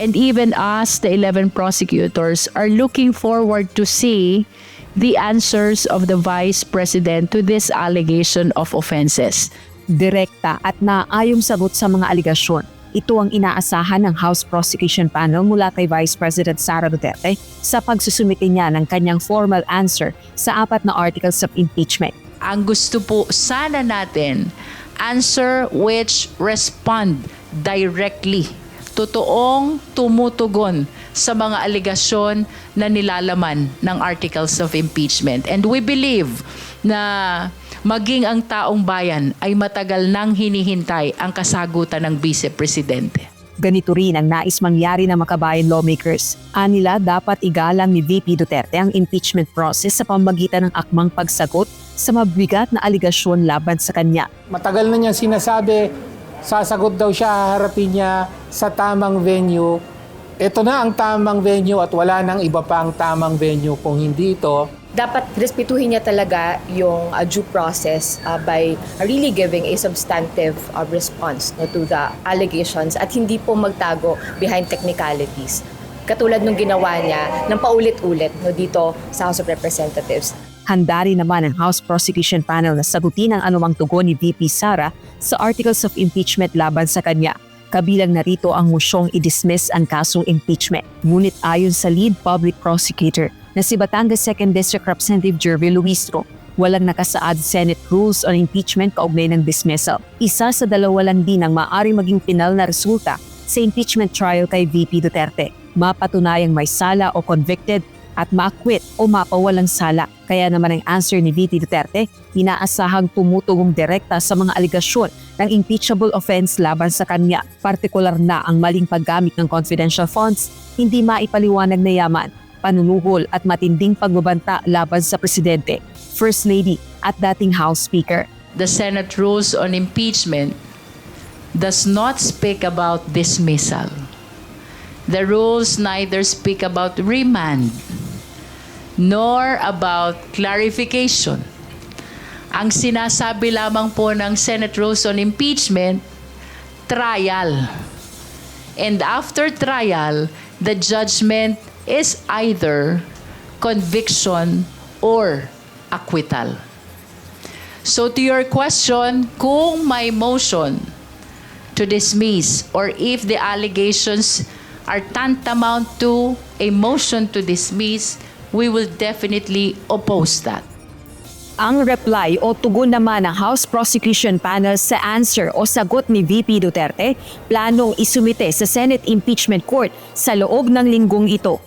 And even us, the 11 prosecutors, are looking forward to see the answers of the Vice President to this allegation of offenses. Direkta at naayong sagot sa mga aligasyon. Ito ang inaasahan ng House Prosecution Panel mula kay Vice President Sara Duterte sa pagsusumite niya ng kanyang formal answer sa 4 na articles of impeachment. Ang gusto po sana natin, answer which respond directly, totoong tumutugon sa mga aligasyon na nilalaman ng articles of impeachment. And we believe na maging ang taong bayan ay matagal nang hinihintay ang kasagutan ng Vice Presidente. Ganito rin ang nais mangyari ng makabayan lawmakers. Anila dapat igalang ni VP Duterte ang impeachment process sa pamamagitan ng akmang pagsagot sa mabigat na aligasyon laban sa kanya. Matagal na niya sinasabi, sasagot daw siya, haharapin niya sa tamang venue. Ito na ang tamang venue at wala nang iba pang tamang venue kung hindi ito. Dapat respetuhin niya talaga yung due process by really giving a substantive response to the allegations at hindi po magtago behind technicalities. Katulad nung ginawa niya ng paulit-ulit dito sa House of Representatives. Handa rin naman ang House Prosecution Panel na sagutin ang anumang tugon ni VP Sara sa articles of impeachment laban sa kanya. Kabilang narito ang mosyong i-dismiss ang kasong impeachment. Ngunit ayon sa lead public prosecutor na si Batangas 2nd District Representative Jervy Luistro, walang nakasaad Senate rules on impeachment kaugnay ng dismissal. Isa sa dalawa lang din ang maaaring maging final na resulta sa impeachment trial kay VP Duterte. Mapatunayang may sala o convicted at ma-acquit o mapawalang sala. Kaya naman ang answer ni VP Duterte, inaasahang tumutugong direkta sa mga aligasyon ng impeachable offense laban sa kanya. Partikular na ang maling paggamit ng confidential funds, hindi maipaliwanag na yaman, panunuhol at matinding pagbabanta laban sa Presidente, First Lady at dating House Speaker. The Senate rules on impeachment does not speak about dismissal. The rules neither speak about remand nor about clarification. Ang sinasabi lamang po ng Senate rules on impeachment, trial. And after trial, the judgment is either conviction or acquittal. So to your question, kung may motion to dismiss or if the allegations are tantamount to a motion to dismiss, we will definitely oppose that. Ang reply o tugon naman ng House Prosecution Panel sa answer o sagot ni VP Duterte, planong isumite sa Senate Impeachment Court sa loob ng linggong ito.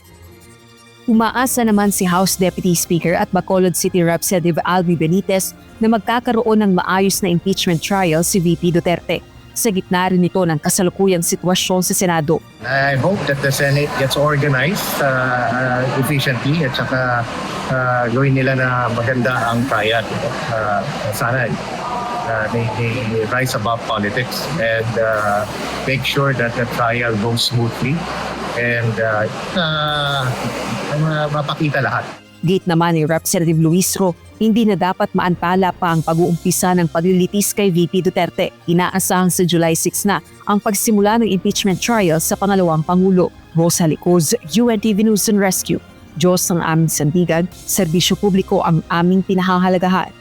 Umaasa naman si House Deputy Speaker at Bacolod City Representative Albi Benitez na magkakaroon ng maayos na impeachment trial si VP Duterte. Sa gitna rin nito ng kasalukuyang sitwasyon sa Senado. I hope that the Senate gets organized efficiently at saka gawin nila na maganda ang trial. Sana they rise above politics and make sure that the trial goes smoothly and mapakita lahat. Gate naman ni Representative Luistro, hindi na dapat maantala pa ang pag-uumpisa ng paglilitis kay VP Duterte. Inaasahan sa July 6 na ang pagsimula ng impeachment trial sa pangalawang Pangulo. Rosa Licoz, UNTV News and Rescue. Diyos ang aming sandigan, serbisyo publiko ang aming pinahahalagahan.